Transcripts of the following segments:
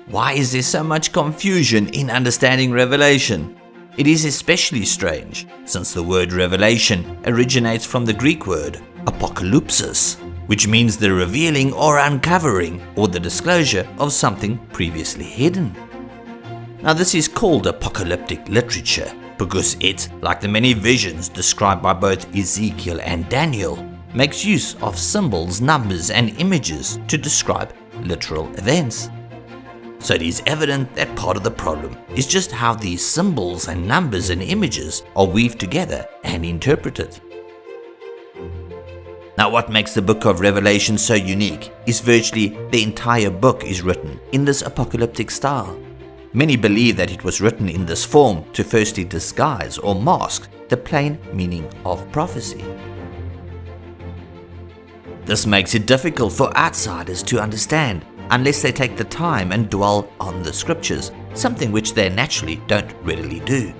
Why is there so much confusion in understanding Revelation? It is especially strange since the word revelation originates from the Greek word apocalypsis, which means the revealing or uncovering or the disclosure of something previously hidden. Now this is called apocalyptic literature because it, like the many visions described by both Ezekiel and Daniel, makes use of symbols, numbers and images to describe literal events. So it is evident that part of the problem is just how these symbols and numbers and images are weaved together and interpreted. Now what makes the book of Revelation so unique is virtually the entire book is written in this apocalyptic style. Many believe that it was written in this form to firstly disguise or mask the plain meaning of prophecy. This makes it difficult for outsiders to understand unless they take the time and dwell on the scriptures, something which they naturally don't readily do.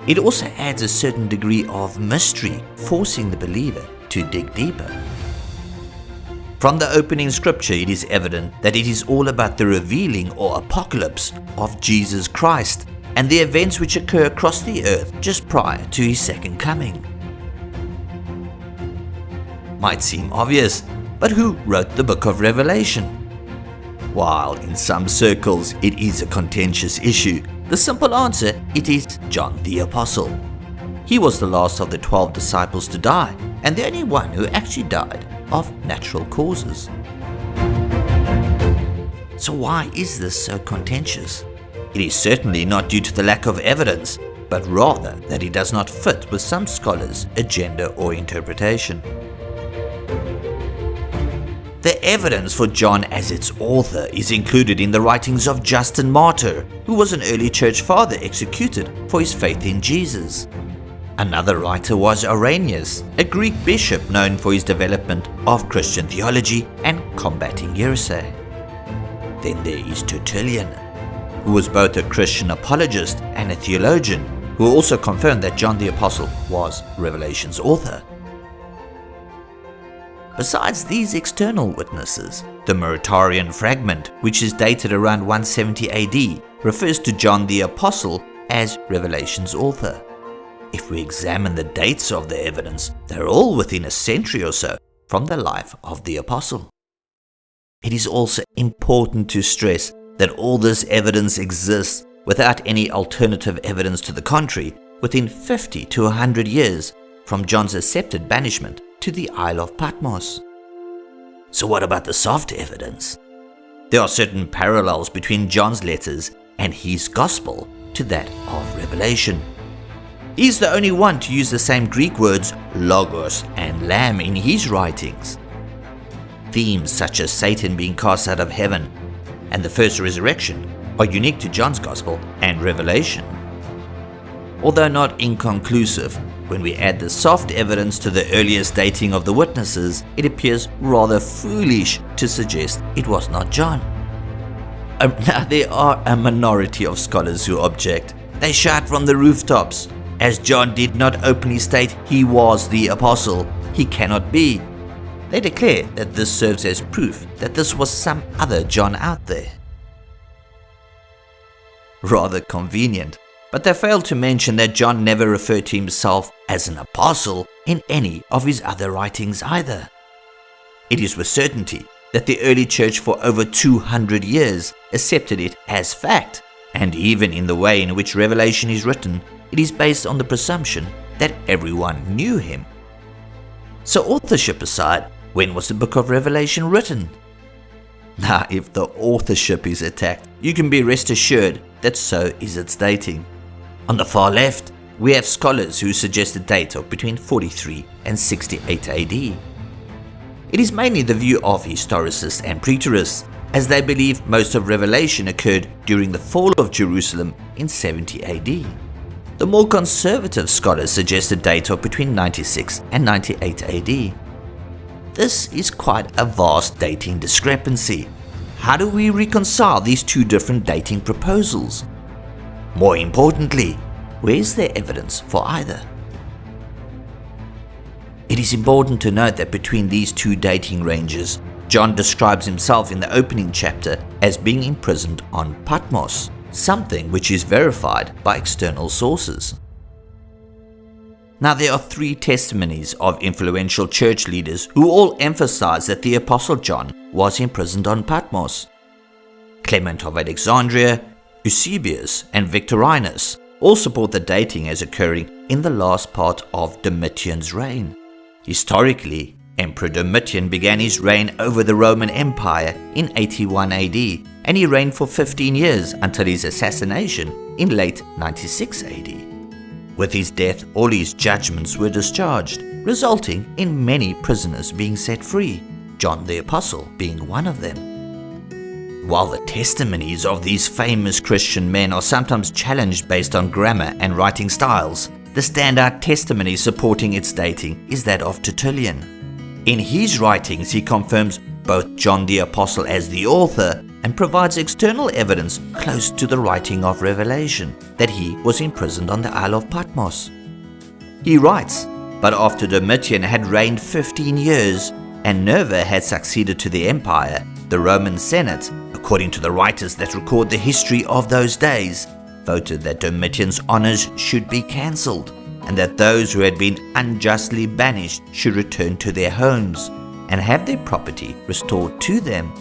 It also adds a certain degree of mystery, forcing the believer to dig deeper. From the opening scripture, it is evident that it is all about the revealing or apocalypse of Jesus Christ and the events which occur across the earth just prior to his second coming. Might seem obvious, but who wrote the book of Revelation? While in some circles it is a contentious issue, the simple answer, it is John the Apostle. He was the last of the 12 disciples to die, and the only one who actually died of natural causes. So why is this so contentious? It is certainly not due to the lack of evidence, but rather that he does not fit with some scholars' agenda or interpretation. The evidence for John as its author is included in the writings of Justin Martyr, who was an early church father executed for his faith in Jesus. Another writer was Irenaeus, a Greek bishop known for his development of Christian theology and combating heresy. Then there is Tertullian, who was both a Christian apologist and a theologian, who also confirmed that John the Apostle was Revelation's author. Besides these external witnesses, the Muratorian fragment, which is dated around 170 AD, refers to John the Apostle as Revelation's author. If we examine the dates of the evidence, they're all within a century or so from the life of the Apostle. It is also important to stress that all this evidence exists without any alternative evidence to the contrary within 50 to 100 years from John's accepted banishment to the Isle of Patmos. So what about the soft evidence? There are certain parallels between John's letters and his gospel to that of Revelation. He's the only one to use the same Greek words logos and lamb in his writings. Themes such as Satan being cast out of heaven and the first resurrection are unique to John's gospel and Revelation. Although not inconclusive, when we add the soft evidence to the earliest dating of the witnesses, it appears rather foolish to suggest it was not John. Now there are a minority of scholars who object. They shout from the rooftops, as John did not openly state he was the apostle, he cannot be. They declare that this serves as proof that this was some other John out there. Rather convenient. But they failed to mention that John never referred to himself as an apostle in any of his other writings either. It is with certainty that the early church for over 200 years accepted it as fact, and even in the way in which Revelation is written, it is based on the presumption that everyone knew him. So authorship aside, when was the book of Revelation written? Now, if the authorship is attacked, you can be rest assured that so is its dating. On the far left, we have scholars who suggest a date of between 43 and 68 AD. It is mainly the view of historicists and preterists, as they believe most of Revelation occurred during the fall of Jerusalem in 70 AD. The more conservative scholars suggest a date of between 96 and 98 AD. This is quite a vast dating discrepancy. How do we reconcile these two different dating proposals? More importantly, where is there evidence for either? It is important to note that between these two dating ranges, John describes himself in the opening chapter as being imprisoned on Patmos, something which is verified by external sources. Now, there are three testimonies of influential church leaders who all emphasize that the Apostle John was imprisoned on Patmos. Clement of Alexandria, Eusebius, and Victorinus all support the dating as occurring in the last part of Domitian's reign. Historically, Emperor Domitian began his reign over the Roman Empire in 81 AD, and he reigned for 15 years until his assassination in late 96 AD. With his death, all his judgments were discharged, resulting in many prisoners being set free, John the Apostle being one of them. While the testimonies of these famous Christian men are sometimes challenged based on grammar and writing styles, the standout testimony supporting its dating is that of Tertullian. In his writings, he confirms both John the Apostle as the author and provides external evidence close to the writing of Revelation that he was imprisoned on the Isle of Patmos. He writes, "But after Domitian had reigned 15 years and Nerva had succeeded to the empire, the Roman Senate, according to the writers that record the history of those days, voted that Domitian's honors should be cancelled, and that those who had been unjustly banished should return to their homes, and have their property restored to them.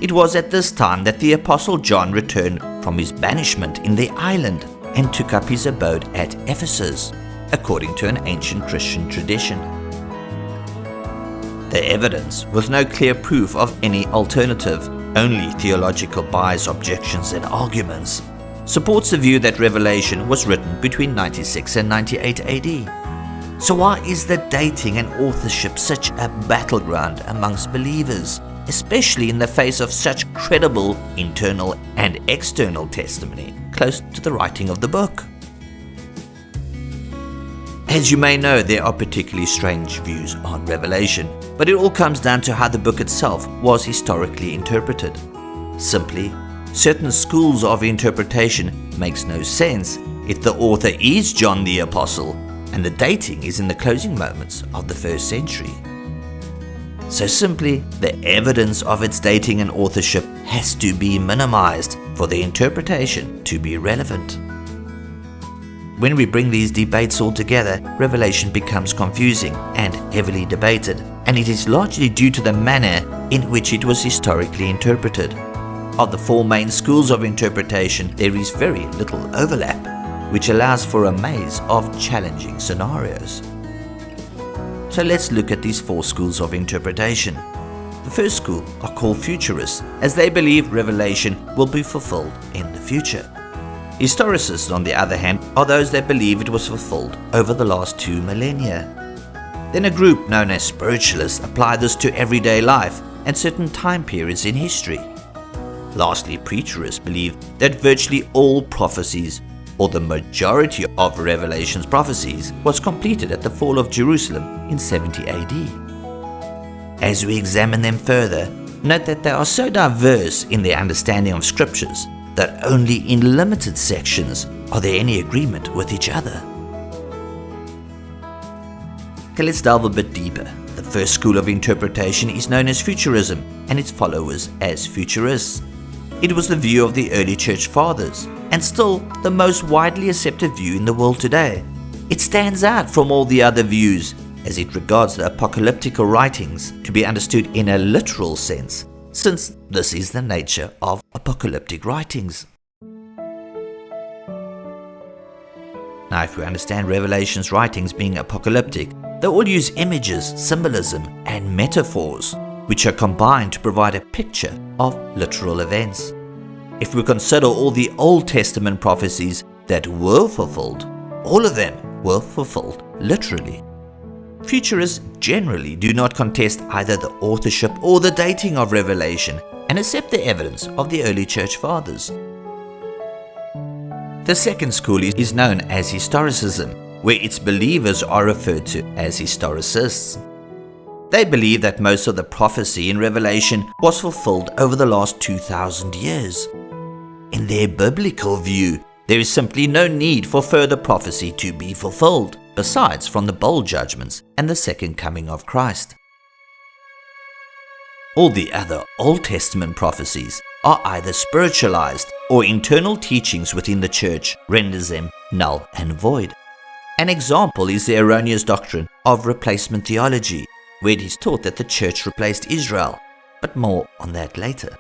It was at this time that the Apostle John returned from his banishment in the island, and took up his abode at Ephesus, according to an ancient Christian tradition." The evidence, with no clear proof of any alternative, only theological bias, objections, and arguments, supports the view that Revelation was written between 96 and 98 AD. So why is the dating and authorship such a battleground amongst believers, especially in the face of such credible internal and external testimony close to the writing of the book? As you may know, there are particularly strange views on Revelation, but it all comes down to how the book itself was historically interpreted. Simply, certain schools of interpretation makes no sense if the author is John the Apostle and the dating is in the closing moments of the 1st century. So simply, the evidence of its dating and authorship has to be minimized for the interpretation to be relevant. When we bring these debates all together, Revelation becomes confusing and heavily debated, and it is largely due to the manner in which it was historically interpreted. Of the four main schools of interpretation, there is very little overlap, which allows for a maze of challenging scenarios. So let's look at these four schools of interpretation. The first school are called futurists, as they believe Revelation will be fulfilled in the future. Historicists, on the other hand, are those that believe it was fulfilled over the last 2 millennia. Then a group known as spiritualists apply this to everyday life and certain time periods in history. Lastly, preterists believe that virtually all prophecies, or the majority of Revelation's prophecies, was completed at the fall of Jerusalem in 70 AD. As we examine them further, note that they are so diverse in their understanding of scriptures that only in limited sections are there any agreement with each other. Okay, let's delve a bit deeper. The first school of interpretation is known as futurism, and its followers as futurists. It was the view of the early church fathers, and still the most widely accepted view in the world today. It stands out from all the other views, as it regards the apocalyptic writings to be understood in a literal sense, since this is the nature of apocalyptic writings. Now, if we understand Revelation's writings being apocalyptic, they all use images, symbolism, and metaphors, which are combined to provide a picture of literal events. If we consider all the Old Testament prophecies that were fulfilled, all of them were fulfilled literally. Futurists generally do not contest either the authorship or the dating of Revelation and accept the evidence of the early church fathers. The second school is known as historicism, where its believers are referred to as historicists. They believe that most of the prophecy in Revelation was fulfilled over the last 2,000 years. In their biblical view, there is simply no need for further prophecy to be fulfilled, besides from the bowl judgments and the second coming of Christ. All the other Old Testament prophecies are either spiritualized or internal teachings within the church renders them null and void. An example is the erroneous doctrine of replacement theology, where it is taught that the church replaced Israel, but more on that later.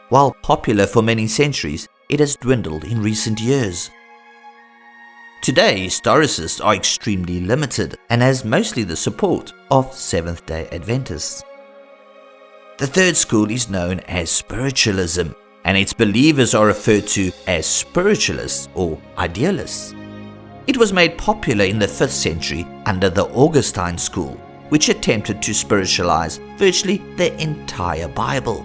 While popular for many centuries, it has dwindled in recent years. Today, historicists are extremely limited and has mostly the support of Seventh-day Adventists. The third school is known as spiritualism, and its believers are referred to as spiritualists or idealists. It was made popular in the 5th century under the Augustine school, which attempted to spiritualize virtually the entire Bible.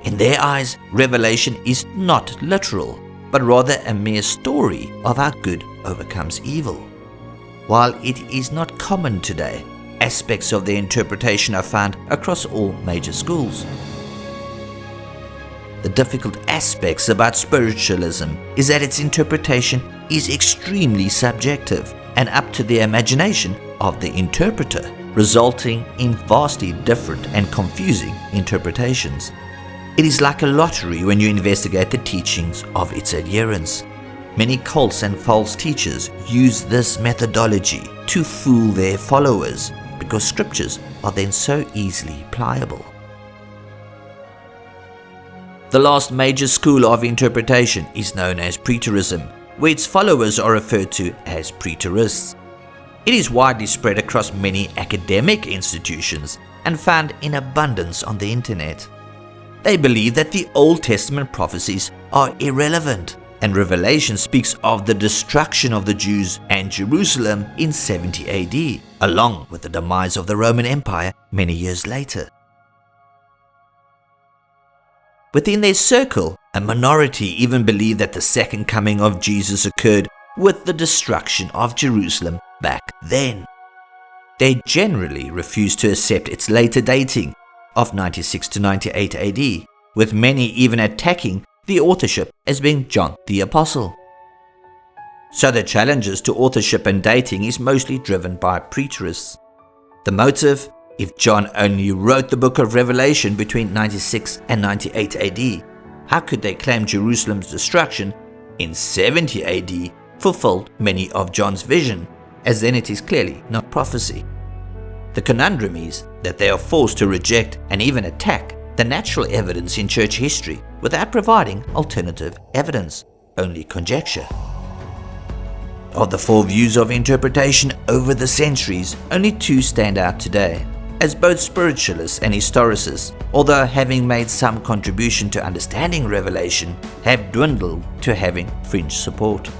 In their eyes, Revelation is not literal, but rather a mere story of how good overcomes evil. While it is not common today, aspects of their interpretation are found across all major schools. The difficult aspects about spiritualism is that its interpretation is extremely subjective and up to the imagination of the interpreter, resulting in vastly different and confusing interpretations. It is like a lottery when you investigate the teachings of its adherents. Many cults and false teachers use this methodology to fool their followers because scriptures are then so easily pliable. The last major school of interpretation is known as preterism, where its followers are referred to as preterists. It is widely spread across many academic institutions and found in abundance on the internet. They believe that the Old Testament prophecies are irrelevant, and Revelation speaks of the destruction of the Jews and Jerusalem in 70 AD, along with the demise of the Roman Empire many years later. Within their circle, a minority even believe that the second coming of Jesus occurred with the destruction of Jerusalem back then. They generally refuse to accept its later dating of 96 to 98 AD, with many even attacking the authorship as being John the Apostle. So the challenges to authorship and dating is mostly driven by preterists. The motive: if John only wrote the book of Revelation between 96 and 98 AD, how could they claim Jerusalem's destruction in 70 AD fulfilled many of John's vision, as then it is clearly not prophecy? The conundrum is that they are forced to reject and even attack the natural evidence in church history without providing alternative evidence, only conjecture. Of the 4 views of interpretation over the centuries, only 2 stand out today, as both spiritualists and historicists, although having made some contribution to understanding Revelation, have dwindled to having fringe support.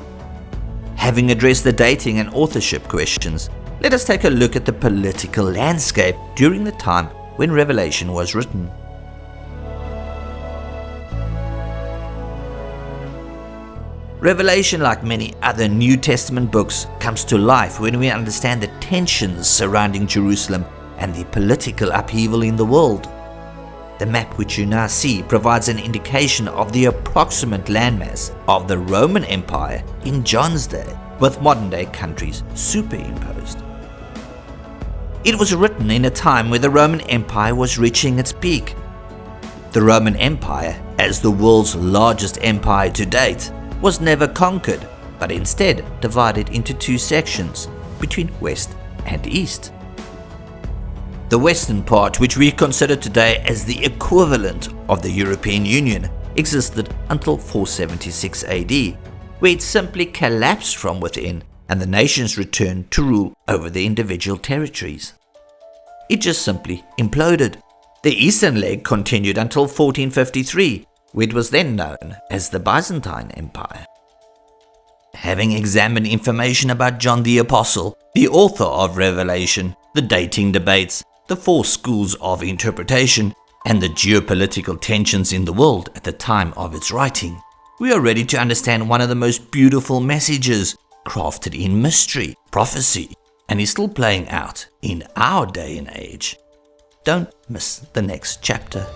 Having addressed the dating and authorship questions, let us take a look at the political landscape during the time when Revelation was written. Revelation, like many other New Testament books, comes to life when we understand the tensions surrounding Jerusalem and the political upheaval in the world. The map which you now see provides an indication of the approximate landmass of the Roman Empire in John's day, with modern-day countries superimposed. It was written in a time where the Roman Empire was reaching its peak. The Roman Empire, as the world's largest empire to date, was never conquered, but instead divided into 2 sections, between West and East. The western part, which we consider today as the equivalent of the European Union, existed until 476 AD, where it simply collapsed from within and the nations returned to rule over the individual territories. It just simply imploded. The eastern leg continued until 1453, where it was then known as the Byzantine Empire. Having examined information about John the Apostle, the author of Revelation, the dating debates, the 4 schools of interpretation, and the geopolitical tensions in the world at the time of its writing, we are ready to understand one of the most beautiful messages crafted in mystery, prophecy, and is still playing out in our day and age. Don't miss the next chapter.